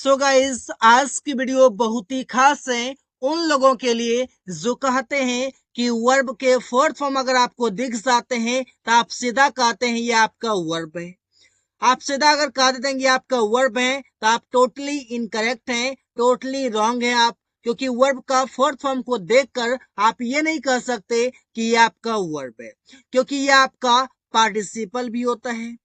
So guys, आज की video बहुत ही खास है उन लोगों के लिए जो कहते हैं कि वर्ब के फोर्थ फॉर्म अगर आपको दिख जाते हैं तो आप सीधा कहते हैं ये आपका वर्ब है। आप सीधा अगर कह देते हैं कि आपका वर्ब है तो आप टोटली इनकरेक्ट हैं, टोटली रॉन्ग है आप, क्योंकि वर्ब का फोर्थ फॉर्म को देखकर आप ये नहीं कह सकते कि ये आपका वर्ब है, क्योंकि ये आपका पार्टिसिपल भी होता है,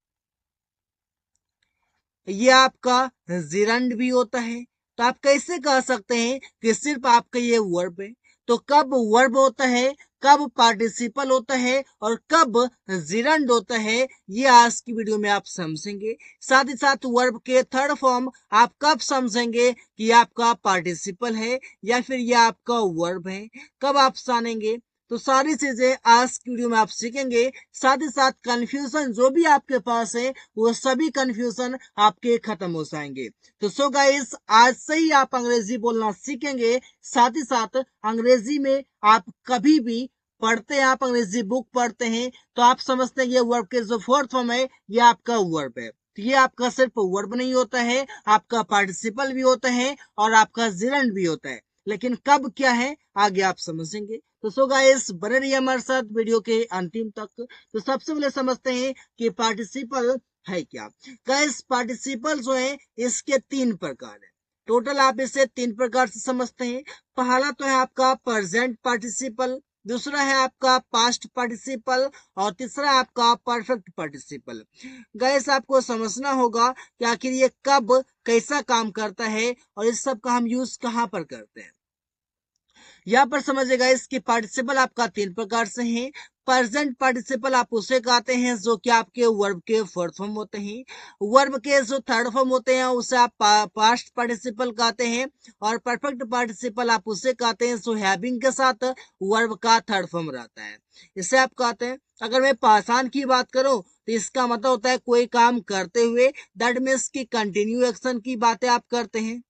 ये आपका जिरंड भी होता है। तो आप कैसे कह सकते हैं कि सिर्फ आपका ये वर्ब है? तो कब वर्ब होता है, कब पार्टिसिपल होता है और कब जिरंड होता है, ये आज की वीडियो में आप समझेंगे। साथ ही साथ वर्ब के थर्ड फॉर्म आप कब समझेंगे कि आपका पार्टिसिपल है या फिर ये आपका वर्ब है, कब आप जानेंगे। तो सारी चीजें आज की वीडियो में आप सीखेंगे। साथ ही साथ कंफ्यूजन जो भी आपके पास है वो सभी कंफ्यूजन आपके खत्म हो जाएंगे। तो सो गाइस, आज से ही आप अंग्रेजी बोलना सीखेंगे। साथ ही साथ अंग्रेजी में आप कभी भी पढ़ते हैं, आप अंग्रेजी बुक पढ़ते हैं तो आप समझते हैं ये वर्ब के जो फोर्थ फॉर्म है ये आपका वर्ब है। तो ये आपका सिर्फ वर्ब नहीं होता है, आपका पार्टिसिपल भी होता है और आपका जिरंड भी होता है। लेकिन कब क्या है आगे आप समझेंगे। तो सो गाइस, बने रहिए हमारे साथ वीडियो के अंतिम तक। तो सबसे पहले समझते हैं कि पार्टिसिपल है क्या। गाइस, पार्टिसिपल जो है इसके तीन प्रकार है। टोटल आप इसे तीन प्रकार से समझते हैं। पहला तो है आपका प्रेजेंट पार्टिसिपल, दूसरा है आपका पास्ट पार्टिसिपल और तीसरा आपका परफेक्ट पार्टिसिपल। गाइस, आपको समझना होगा कि आखिर ये कब कैसा काम करता है और इस सब का हम यूज कहाँ पर करते हैं। यहाँ पर समझिएगा इसकी पार्टिसिपल आपका तीन प्रकार से है। प्रेजेंट पार्टिसिपल आप उसे कहते हैं जो कि आपके वर्ब के फोर्थ फॉर्म होते हैं। वर्ब के जो थर्ड फॉर्म होते हैं उसे आप पास्ट पार्टिसिपल कहते हैं और परफेक्ट पार्टिसिपल आप उसे कहते हैं जो हैविंग के साथ वर्ब का थर्ड फॉर्म रहता है, इसे आप कहते हैं। अगर मैं पासान की बात करूं तो इसका मतलब होता है कोई काम करते हुए, दैट मीन्स की कंटिन्यू एक्शन की बातें आप करते हैं,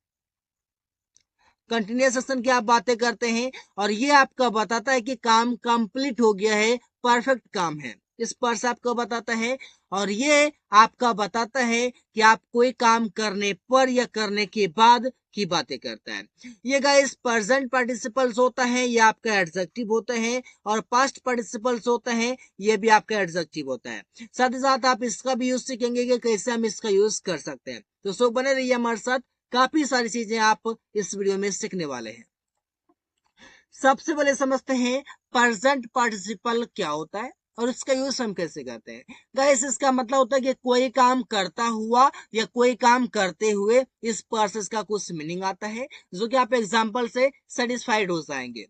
कंटिन्यूस एक्शन की आप बातें करते हैं और ये आपका बताता है कि काम कंप्लीट हो गया है, परफेक्ट काम है, इस पर से आपको बताता है। और ये आपका बताता है कि आप कोई काम करने पर या करने के बाद की बातें करता है। ये गाइस प्रेजेंट पार्टिसिपल्स होता है, ये आपका एडजेक्टिव होता है और पास्ट पार्टिसिपल्स होता है, ये भी आपका एडजेक्टिव होता है। साथ ही साथ आप इसका भी यूज सीखेंगे कि कैसे हम इसका यूज कर सकते हैं। तो सो बने रहिए हमारे साथ, काफी सारी चीजें आप इस वीडियो में सीखने वाले हैं। सबसे पहले समझते हैं प्रेजेंट पार्टिसिपल क्या होता है और इसका यूज हम कैसे करते हैं। गाइस, इसका मतलब होता है कि कोई काम करता हुआ या कोई काम करते हुए, इस प्रोसेस का कुछ मीनिंग आता है जो कि आप एग्जांपल से सेटिस्फाइड हो जाएंगे।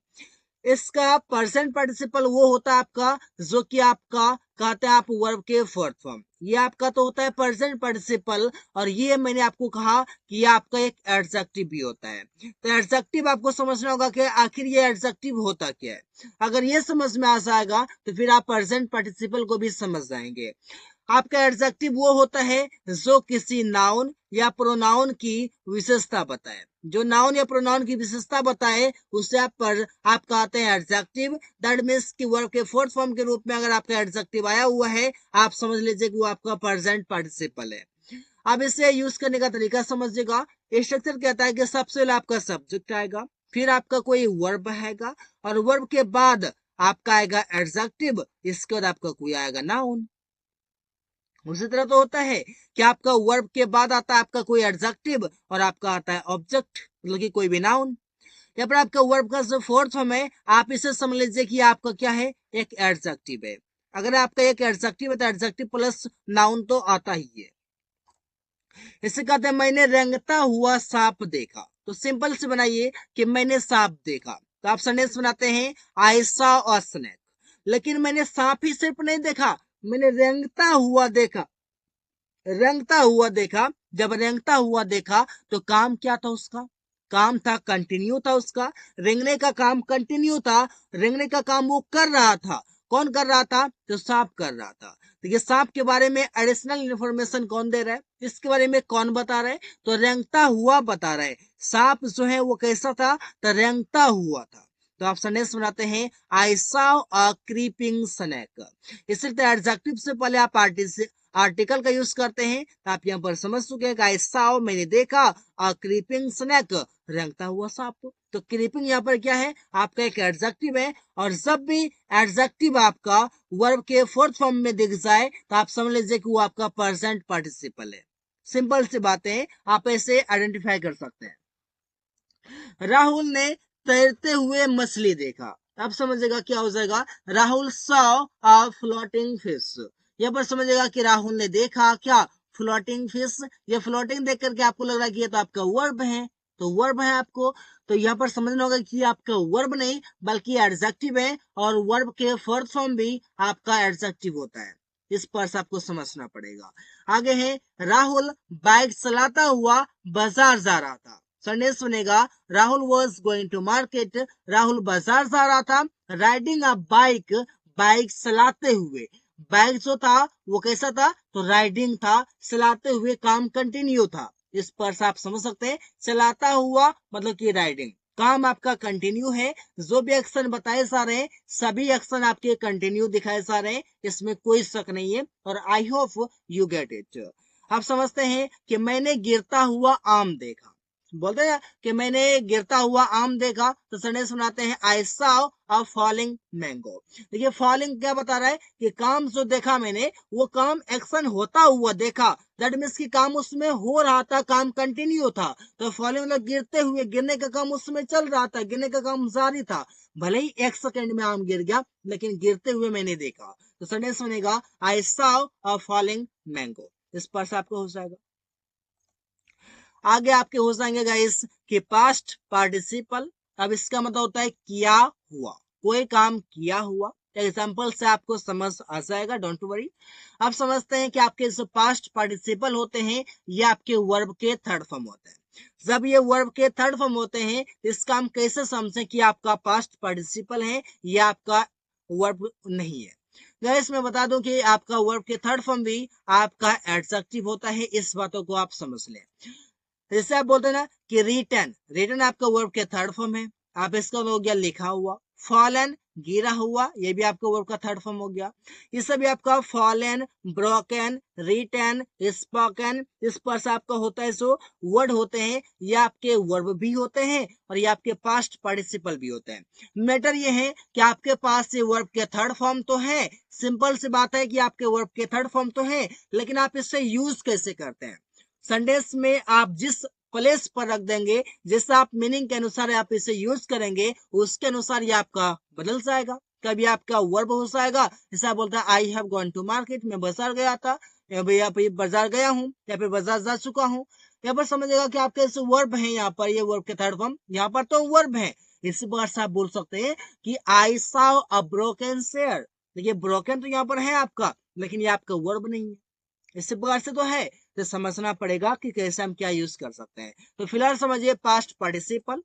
इसका प्रेजेंट पार्टिसिपल वो होता है आपका जो कि आपका कहते हैं आप वर्ब के फोर्थ फॉर्म, ये आपका तो होता है प्रेजेंट पार्टिसिपल। और ये मैंने आपको कहा कि ये आपका एक एडजेक्टिव भी होता है। तो एडजेक्टिव आपको समझना होगा कि आखिर ये एडजेक्टिव होता क्या है। अगर ये समझ में आ जाएगा तो फिर आप प्रेजेंट पार्टिसिपल को भी समझ जाएंगे। आपका एडजेक्टिव वो होता है जो किसी नाउन या प्रोनाउन की विशेषता बताए, जो नाउन या प्रोनाउन की विशेषता बताए उसे आप कहते हैं एडजेक्टिव। दैट मीन्स कि वर्ब के फोर्थ फॉर्म के रूप में अगर आपका एडजेक्टिव आया हुआ है, आप समझ लीजिए कि वो आपका प्रेजेंट पार्टिसिपल है। अब इसे यूज करने का तरीका समझिएगा। स्ट्रक्चर कहता है कि सबसे पहले आपका सब्जेक्ट आएगा, फिर आपका कोई वर्ब आएगा और वर्ब के बाद आपका आएगा एडजेक्टिव, इसके बाद आपका कोई आएगा नाउन। उसी तरह तो होता है कि आपका वर्ब के बाद आता है आपका कोई एडजेक्टिव और आपका आता है ऑब्जेक्ट, मतलब कि कोई भी नाउन। या फिर आपका वर्ब का जो फोर्थ फॉर्म है, आप इसे समझ लीजिए कि आपका क्या है, एक एडजेक्टिव है। अगर आपका एक एडजेक्टिव है तो एडजेक्टिव प्लस नाउन तो आता ही है। इसे कहते हैं मैंने रेंगता हुआ सांप देखा। तो सिंपल से बनाइए कि मैंने सांप देखा, तो आप सेंटेंस बनाते हैं आई सॉ अ स्नेक। लेकिन मैंने सांप ही सिर्फ नहीं देखा, मैंने रेंगता हुआ देखा। रेंगता हुआ देखा, जब रेंगता हुआ देखा तो काम क्या था उसका, काम था कंटिन्यू था उसका, रेंगने का काम कंटिन्यू था, रेंगने का काम वो कर रहा था। कौन कर रहा था, तो सांप कर रहा था। तो ये सांप के बारे में एडिशनल इंफॉर्मेशन कौन दे रहा है, इसके बारे में कौन बता रहा है, तो रेंगता हुआ बता रहा है। सांप जो है वो कैसा था, तो रेंगता हुआ था। तो आप सेंटेंस बनाते हैं I saw a creeping snake. इसलिए एडजेक्टिव से पहले आप आर्टिकल का यूज करते हैं। तो आप यहाँ पर समझ चुके हैं, आई सॉ मैंने देखा, अ क्रीपिंग स्नेक रेंगता हुआ सांप। तो क्रीपिंग यहाँ पर क्या है, आपका एक एडजेक्टिव है, और जब भी एडजेक्टिव आपका वर्ब के फोर्थ फॉर्म में दिख जाए तो आप समझ लीजिए कि वो आपका प्रेजेंट पार्टिसिपल है। सिंपल सी बातें हैं, आप ऐसे आइडेंटिफाई कर सकते हैं। राहुल ने तैरते हुए मछली देखा। आप समझिएगा क्या हो जाएगा, Rahul saw a floating fish. यहाँ पर समझिएगा कि राहुल ने देखा क्या, फ्लोटिंग फिश। ये फ्लोटिंग देख करके आपको लग रहा है कि ये तो आपका वर्ब है, तो वर्ब है आपको। तो यहाँ पर समझना होगा कि आपका वर्ब नहीं बल्कि एडजेक्टिव है, और वर्ब के फोर्थ फॉर्म भी आपका एडजेक्टिव होता है। इस पर से आपको समझना पड़ेगा। आगे है, राहुल बाइक चलाता हुआ बाजार जा रहा था। संडे सुनेगा, Rahul was going to market. Rahul बाजार जा रहा था, राइडिंग अ बाइक, बाइक चलाते हुए। बाइक जो था वो कैसा था, तो राइडिंग था, चलाते हुए काम कंटिन्यू था। इस पर से आप समझ सकते हैं, चलाता हुआ मतलब कि राइडिंग, काम आपका कंटिन्यू है। जो भी एक्शन बताए जा रहे हैं सभी एक्शन आपके कंटिन्यू दिखाए जा रहे हैं, इसमें कोई शक नहीं है, और I hope you get it. आप समझते हैं कि मैंने गिरता हुआ आम देखा। बोलते हैं कि मैंने गिरता हुआ आम देखा, तो संडे सुनाते हैं, I saw a falling mango. देखिए फॉलिंग क्या बता रहा है कि काम जो देखा मैंने, वो काम एक्शन होता हुआ देखा। दैट मीन्स कि काम उसमें हो रहा था, काम कंटिन्यू था। तो फॉलिंग मतलब गिरते हुए, गिरने का काम उसमें चल रहा था, गिरने का काम जारी था। भले ही एक सेकंड में आम गिर गया, लेकिन गिरते हुए मैंने देखा। तो संडे सुनेगा, I saw a falling mango. इस पर से आपको हो जाएगा। आगे आपके हो जाएंगे गाइस कि पास्ट पार्टिसिपल। अब इसका मतलब होता है किया हुआ, कोई काम किया हुआ। एग्जाम्पल से आपको समझ आ जाएगा, डोंट वरी। आप समझते हैं कि आपके जो पास्ट पार्टिसिपल होते हैं ये आपके वर्ब के थर्ड फॉर्म होते हैं। जब ये वर्ब के थर्ड फॉर्म होते हैं, इसका हम कैसे समझें कि आपका पास्ट पार्टिसिपल है या आपका वर्ब नहीं है। गाइस मैं बता दूं कि आपका वर्ब के थर्ड फॉर्म भी आपका एडजेक्टिव होता है, इस बातों को आप समझ लें। जैसे आप बोलते हैं ना कि रिटर्न, रिटर्न आपका वर्ब के थर्ड फॉर्म है। आप इसका हो गया लिखा हुआ। फॉलन गिरा हुआ, ये भी आपका वर्ब का थर्ड फॉर्म हो गया। इससे भी आपका फॉलन, ब्रोकन, रिटर्न, स्पोकन, इस पर से आपका होता है सो वर्ड होते हैं, ये आपके वर्ब भी होते हैं और ये आपके पास्ट पार्टिसिपल भी होते हैं। मैटर ये है कि आपके पास ये वर्ब के थर्ड फॉर्म तो है, सिंपल सी बात है कि आपके वर्ब के थर्ड फॉर्म तो है, लेकिन आप इससे यूज कैसे करते हैं। संडेस में आप जिस प्लेस पर रख देंगे, जैसे आप मीनिंग के अनुसार आप इसे यूज करेंगे, उसके अनुसार ये आपका बदल जाएगा। कभी आपका वर्ब हो जाएगा, जैसे आप बोलते हैं I have gone to market, मैं बाजार गया था, या फिर बाजार गया हूँ, या फिर बाजार जा चुका हूँ। यहाँ पर समझेगा कि आपके वर्ब है, यहाँ पर ये वर्ब के थर्ड फॉर्म, यहाँ पर तो वर्ब है। इसी प्रकार से आप बोल सकते हैं कि I saw a broken chair. देखिए ब्रोकन तो यहाँ पर है आपका, लेकिन ये आपका वर्ब नहीं है। इसी प्रकार से तो है, तो समझना पड़ेगा कि कैसे हम क्या यूज कर सकते हैं। तो फिलहाल समझिए पास्ट पार्टिसिपल,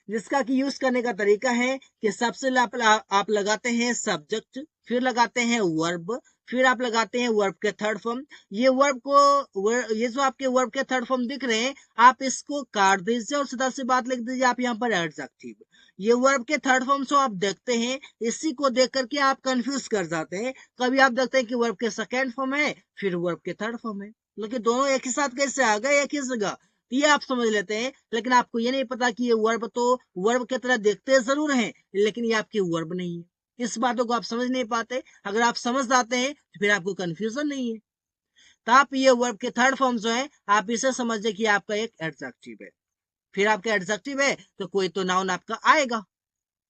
जिसका कि यूज करने का तरीका है कि सबसे आप लगाते हैं सब्जेक्ट, फिर लगाते हैं वर्ब, फिर आप लगाते हैं वर्ब के थर्ड फॉर्म। ये वर्ब को ये जो आपके वर्ब के थर्ड फॉर्म दिख रहे हैं, आप इसको काट दीजिए और सीधा सी बात लिख दीजिए आप यहाँ पर एडजेक्टिव। ये वर्ब के थर्ड फॉर्म जो आप देखते हैं, इसी को देख करके आप कंफ्यूज कर जाते हैं। कभी आप देखते हैं कि वर्ब के सेकेंड फॉर्म है, फिर वर्ब के थर्ड फॉर्म है, लेकिन दोनों एक ही साथ कैसे आ गए एक ही जगह, ये आप समझ लेते हैं। लेकिन आपको ये नहीं पता कि ये वर्ब तो वर्ब की तरह देखते जरूर हैं, लेकिन ये आपके वर्ब नहीं है। इस बातों को आप समझ नहीं पाते। अगर आप समझ जाते हैं तो फिर आपको कंफ्यूजन नहीं है। तो आप ये वर्ब के थर्ड फॉर्म जो है, आप इसे समझिए कि आपका एक एडजेक्टिव है। फिर आपका एडजेक्टिव है तो कोई तो नाउन आपका आएगा।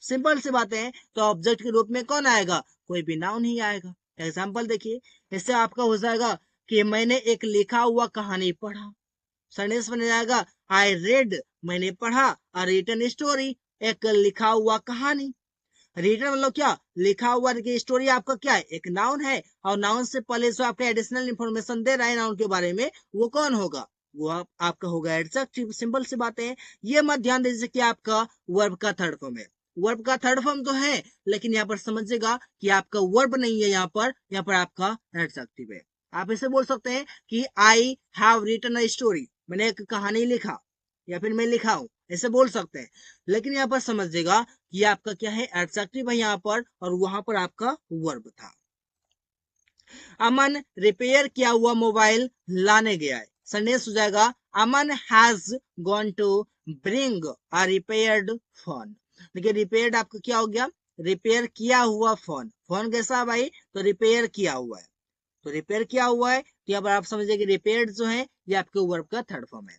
सिंपल सी बातें हैं। तो ऑब्जेक्ट के रूप में कौन आएगा, कोई भी नाउन ही आएगा। एग्जाम्पल देखिए, इससे आपका हो जाएगा कि मैंने एक लिखा हुआ कहानी पढ़ा। सेंटेंस बन जाएगा आई रेड, मैंने पढ़ा, और रिटन स्टोरी, एक लिखा हुआ कहानी। रिटन मतलब क्या, लिखा हुआ। स्टोरी आपका क्या है, एक नाउन है, और नाउन से पहले जो आपका एडिशनल इंफॉर्मेशन दे रहा है नाउन के बारे में, वो कौन होगा, वो आपका होगा एडजेक्टिव। सिंपल सी बात है। ये मत ध्यान दीजिए कि आपका वर्ब का थर्ड फॉर्म है। वर्ब का थर्ड फॉर्म तो है, लेकिन यहाँ पर समझिएगा कि आपका वर्ब नहीं है, यहाँ पर आपका एडजेक्टिव है। आप इसे बोल सकते हैं कि I have written a story, मैंने एक कहानी लिखा, या फिर मैं लिखा हूं, ऐसे बोल सकते हैं। लेकिन यहाँ पर समझिएगा कि आपका क्या है, एडजेक्टिव है यहाँ पर, और वहां पर आपका वर्ब था। अमन रिपेयर किया हुआ मोबाइल लाने गया है। सेंटेंस हो जाएगा Aman has gone to bring a repaired phone. देखिए रिपेयर्ड आपका क्या हो गया, रिपेयर किया हुआ फोन। फोन कैसा है भाई, तो रिपेयर किया हुआ है। तो रिपेयर किया हुआ है तो यहाँ पर आप समझिए कि रिपेयर्ड जो है ये आपके वर्ब का थर्ड फॉर्म है।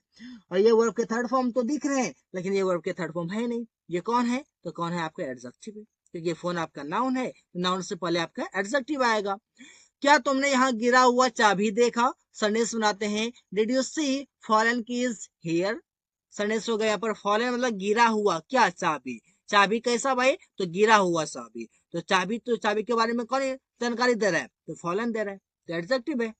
और ये वर्ब के थर्ड फॉर्म तो दिख रहे हैं लेकिन ये वर्ब के थर्ड फॉर्म है नहीं। ये कौन है, तो कौन है आपका एडजेक्टिव है, क्योंकि फोन आपका नाउन है, नाउन से पहले आपका एडजेक्टिव आएगा। क्या तुमने यहाँ गिरा हुआ चाबी देखा। सेंटेंस बनाते हैं did you see fallen keys here. Sentence हो गया यहाँ पर फॉलन मतलब गिरा हुआ क्या, चाबी। चाबी कैसा भाई, तो गिरा हुआ चाबी। तो चाबी के बारे में कौन जानकारी दे रहा है, तो फॉलन दे रहा है, तो एडजेक्टिव है।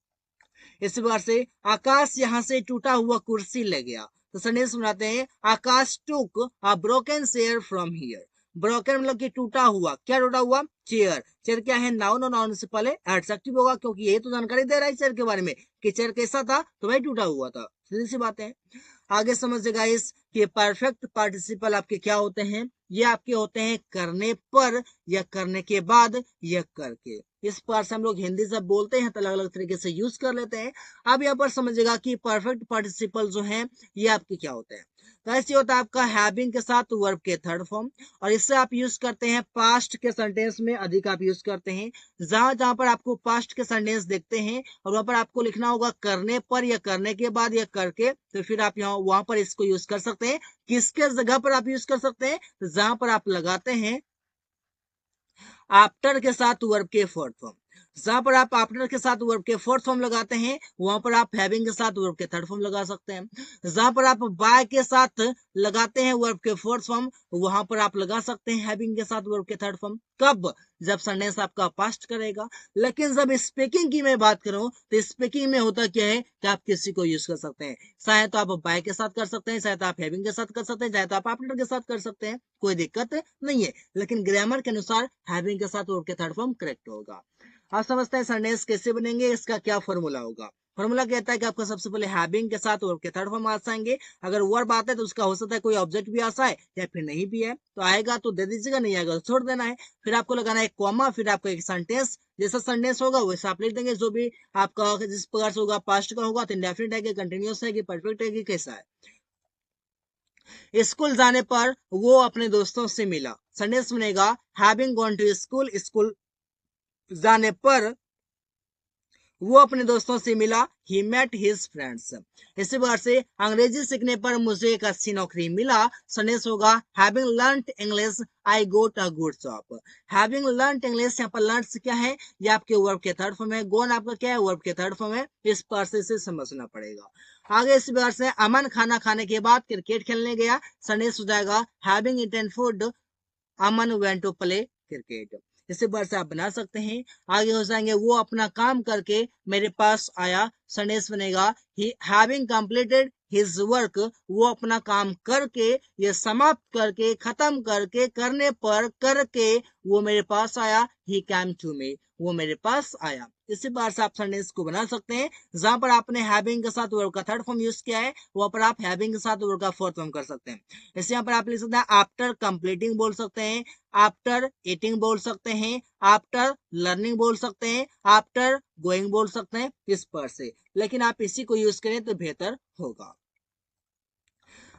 इस बार से आकाश यहाँ से टूटा हुआ कुर्सी ले गया। तो सेंटेंस बनाते हैं Akash took a broken chair from here. Broken मतलब कि टूटा हुआ, क्या टूटा हुआ, चेयर। चेयर क्या है, नाउन, और नाउन से पहले एडजेक्टिव होगा क्योंकि ये तो जानकारी दे रहा है चेयर के बारे में कि चेयर कैसा था, तो भाई टूटा हुआ था, सीधी सी बात है। आगे समझिएगा इस कि परफेक्ट पार्टिसिपल आपके क्या होते हैं, ये आपके होते हैं करने पर या करने के बाद या करके। इस पर से हम लोग हिंदी से बोलते हैं तो अलग अलग तरीके से यूज कर लेते हैं। अब यहाँ पर समझिएगा कि परफेक्ट पार्टिसिपल जो है ये आपके क्या होते हैं। तो ऐसे होता है आपका हैविंग के साथ वर्ब के थर्ड फॉर्म, और इससे आप यूज करते हैं पास्ट के सेंटेंस में अधिक आप यूज करते हैं। जहां जहां पर आपको पास्ट के सेंटेंस देखते हैं और वहां पर आपको लिखना होगा करने पर या करने के बाद या करके, तो फिर आप यहाँ वहां पर इसको यूज कर सकते हैं। किसके जगह पर आप यूज कर सकते हैं, जहां पर आप लगाते हैं आफ्टर के साथ वर्ब के फोर्थ फॉर्म। जहां पर आप आफ्टर के साथ वर्ब के फोर्थ फॉर्म लगाते हैं वहां पर आप हैविंग के साथ वर्ब के थर्ड फॉर्म लगा सकते हैं। जहां पर आप बाय के साथ लगाते हैं वर्ब के फोर्थ फॉर्म वहां पर आप लगा सकते हैं हैविंग के साथ वर्ब के थर्ड फॉर्म। कब, जब सेंटेंस आपका पास्ट करेगा। लेकिन जब स्पीकिंग की मैं बात करूं तो स्पीकिंग में होता क्या है कि आप किसी को यूज कर सकते हैं, चाहे तो आप बाय के साथ कर सकते हैं, चाहे तो आप हैविंग के साथ कर सकते हैं, चाहे तो आप आफ्टर के साथ कर सकते हैं, कोई दिक्कत नहीं है। लेकिन ग्रामर के अनुसार हैविंग के साथ वर्ब के थर्ड फॉर्म करेक्ट होगा। आप समझते हैं सेंटेंस कैसे बनेंगे, इसका क्या फॉर्मूला होगा। फॉर्मूला कहता है कि आपको सबसे पहले हैविंग के साथ वर्ब के थर्ड फॉर्म आ जाएंगे। अगर वर्ब आता है तो उसका हो सकता है कोई ऑब्जेक्ट भी आता है या फिर नहीं भी है, तो आएगा तो दे दीजिएगा, नहीं आएगा तो छोड़ देना है। फिर आपको लगाना है कॉमा, फिर आपका एक सेंटेंस, जैसा सेंटेंस होगा वैसा आप लिख देंगे। जो भी आपका जिस प्रकार से होगा, पास्ट का होगा तो इंडेफिनिट है कि कंटिन्यूअस है कि परफेक्ट है कि कैसा है। स्कूल जाने पर वो अपने दोस्तों से मिला। सेंटेंस बनेगा having gone to school, school जाने पर वो अपने दोस्तों से मिला, ही मेट हिज फ्रेंड्स। इसी बार से अंग्रेजी सीखने पर मुझे एक अच्छी नौकरी मिला। सेंटेंस होगा having learned English I got a good job. Having learned English, यहाँ पर लर्न क्या है, ये आपके वर्ब के थर्ड फॉर्म है। गोन आपका क्या है, वर्ब के थर्ड फॉर्म है। इस पर से समझना पड़ेगा। आगे इस बार से अमन खाना खाने के बाद क्रिकेट खेलने गया। सेंटेंस हो जाएगा having eaten food Aman went to play cricket. इसी बार से आप बना सकते हैं। आगे हो जाएंगे वो अपना काम करके मेरे पास आया। सेंटेंस बनेगा ही हैविंग कंप्लीटेड हिज वर्क, वो अपना काम करके, ये समाप्त करके, खत्म करके, करने पर, करके वो मेरे पास आया। ही कैम टू मी, वो मेरे पास आया। इसी बार से आप सेंटेंस को बना सकते हैं। जहां पर आपने हैविंग के साथ वर्ब का थर्ड फॉर्म यूज किया है वहां पर आप हैविंग के साथ वर्ब का फोर्थ फॉर्म कर सकते हैं। जैसे यहाँ पर आप लिख सकते हैं आफ्टर कंप्लीटिंग बोल सकते हैं, आफ्टर ईटिंग बोल सकते हैं, आफ्टर लर्निंग बोल सकते हैं, आफ्टर गोइंग बोल सकते हैं, इस पर से। लेकिन आप इसी को यूज करें तो बेहतर होगा।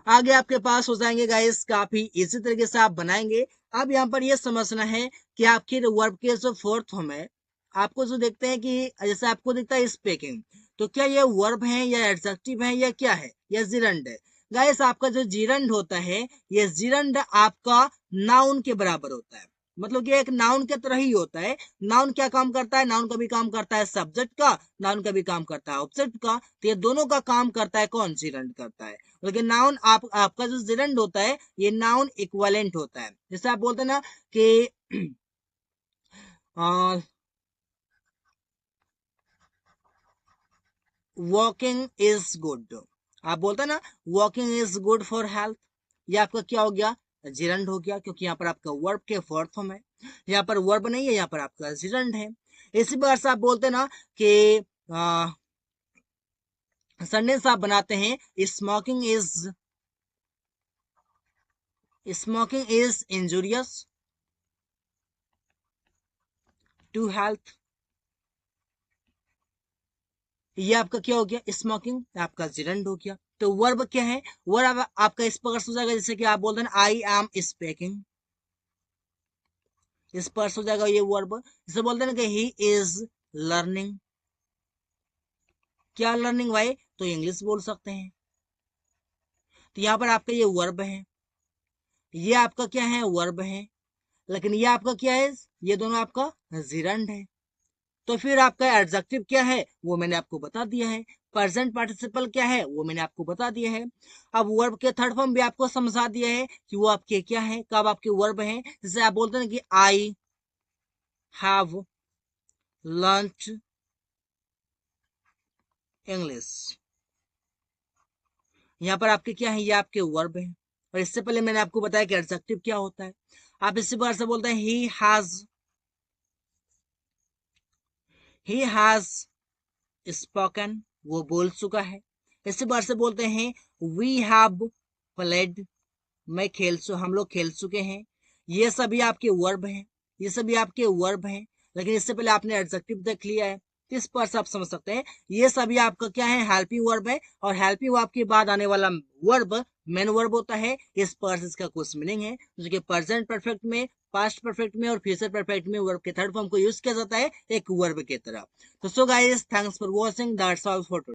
आगे आपके पास हो जाएंगे गाइस, काफी इसी तरीके से आप बनाएंगे। अब यहाँ पर ये समझना है कि आखिर वर्ब के जो फोर्थ फॉर्म है, आपको जो देखते हैं कि जैसे आपको दिखता है स्पीकिंग, तो क्या ये वर्ब है या एडजेक्टिव है या क्या है, या जिरंड है। गाइस आपका जो जिरंड होता है, ये जिरंड आपका नाउन के बराबर होता है। मतलब कि एक नाउन के तरह ही होता है। नाउन क्या काम करता है, नाउन का भी काम करता है सब्जेक्ट का, नाउन का भी काम करता है ऑब्जेक्ट का। तो ये दोनों का काम करता है कौन, जिरंड करता है। लेकिन नाउन आपका जो जिरंड होता है ये नाउन इक्विवेलेंट होता है। जैसे आप बोलते हैं ना कि वॉकिंग इज गुड, आप बोलते हैं ना walking is good for health, ये आपका क्या हो गया, जिरंड हो गया, क्योंकि यहाँ पर आपका वर्ब के फोर्थ फॉर्म है। यहाँ पर वर्ब नहीं है, यहाँ पर आपका जिरंड है। इसी प्रकार से आप बोलते हैं ना कि सेंटेंस आप बनाते हैं smoking is injurious to health. ये आपका क्या हो गया, स्मोकिंग, आपका जिरंड हो गया। तो वर्ब क्या है, वर्ब आपका इस प्रकार से हो जाएगा जैसे कि आप बोलते हैं आई एम स्पीकिंग, इस पर हो जाएगा ये वर्ब। जैसे बोलते हैं कि ही इज लर्निंग, क्या लर्निंग भाई, तो इंग्लिश बोल सकते हैं। तो यहाँ पर आपका ये वर्ब है, ये आपका क्या है, वर्ब है, लेकिन ये आपका क्या है, ये दोनों आपका जिरंड है। तो फिर आपका एडजेक्टिव क्या है वो मैंने आपको बता दिया है, प्रेजेंट पार्टिसिपल क्या है वो मैंने आपको बता दिया है। अब वर्ब के थर्ड फॉर्म भी आपको समझा दिया है कि वो आपके क्या है, कब आपके वर्ब हैं। जैसे आप बोलते हैं कि आई हैव लर्न्ड इंग्लिश, यहाँ पर आपके क्या है, ये आपके वर्ब हैं। और इससे पहले मैंने आपको बताया कि एडजेक्टिव क्या होता है। आप इसी बार से बोलते हैं ही हैज स्पोकन, वो बोल चुका है। इसी बार से बोलते हैं वी हैव प्लेड, हम लोग खेल चुके हैं। ये सभी आपके वर्ब हैं, ये सभी आपके वर्ब हैं। लेकिन इससे पहले आपने एडजेक्टिव देख लिया है, इस पर से आप समझ सकते हैं ये सभी आपका क्या है, हेल्पिंग वर्ब है। और हेल्पिंग वर्ब के बाद आने वाला वर्ब मेन वर्ब होता है। इस पर से इसका कुछ मीनिंग है, जो कि प्रेजेंट परफेक्ट में, पास्ट परफेक्ट में और फ्यूचर परफेक्ट में वर्ब के थर्ड फॉर्म को यूज किया जाता है एक वर्ब की तरह। तो so guys, thanks for watching, that's all for today.